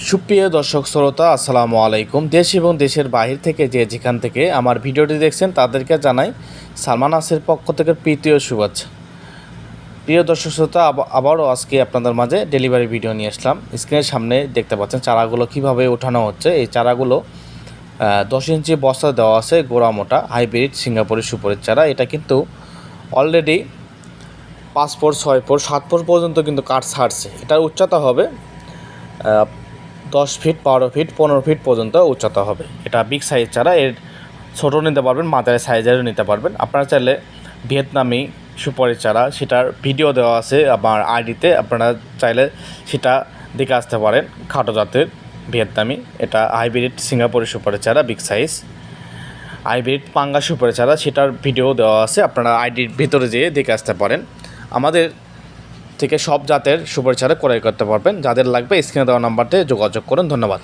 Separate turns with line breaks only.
সুপ্রিয় দর্শক শ্রোতা, আসসালামু আলাইকুম। দেশ এবং দেশের বাহির থেকে যেখান থেকে আমার ভিডিওটি দেখছেন তাদেরকে জানাই সালমান আসের পক্ষ থেকে প্রীতীয় শুভেচ্ছা। প্রিয় দর্শক শ্রোতা, আবারও আজকে আপনাদের মাঝে ডেলিভারি ভিডিও নিয়ে আসলাম। স্ক্রিনের সামনে দেখতে পাচ্ছেন চারাগুলো কিভাবে ওঠানো হচ্ছে। এই চারাগুলো 10 ইঞ্চি বস্তা দেওয়া আছে, গোড়া মোটা হাইব্রিড সিঙ্গাপুরি সুপারির চারা। এটা কিন্তু অলরেডি 5 ফুট 6 ফুট 7 ফুট পর্যন্ত কিন্তু কাঠ ছাড়ছে। এটার উচ্চতা হবে 10 ফিট 12 ফিট 15 ফিট পর্যন্ত উচ্চতা হবে। এটা বিগ সাইজ চারা। এর ছোটো নিতে পারবেন, মাঝারি সাইজেরও নিতে পারবেন। আপনারা চাইলে ভিয়েতনামি সুপারি চারা, সেটার ভিডিও দেওয়া আছে আমার আইডিতে, আপনারা চাইলে সেটা দেখে আসতে পারেন। খাটো জাতের ভিয়েতনামি, এটা হাইব্রিড সিঙ্গাপুরি সুপারি চারা বিগ সাইজ। হাইব্রিড পাঙ্গা সুপারি চারা, সেটার ভিডিও দেওয়া আছে, আপনারা আইডির ভিতরে যেয়ে দেখে আসতে পারেন। আমাদের থেকে সব জাতের সুপারি চারা ক্রয় করতে পারবেন। যাদের লাগবে স্ক্রিনে দেওয়া নাম্বারতে যোগাযোগ করুন। ধন্যবাদ।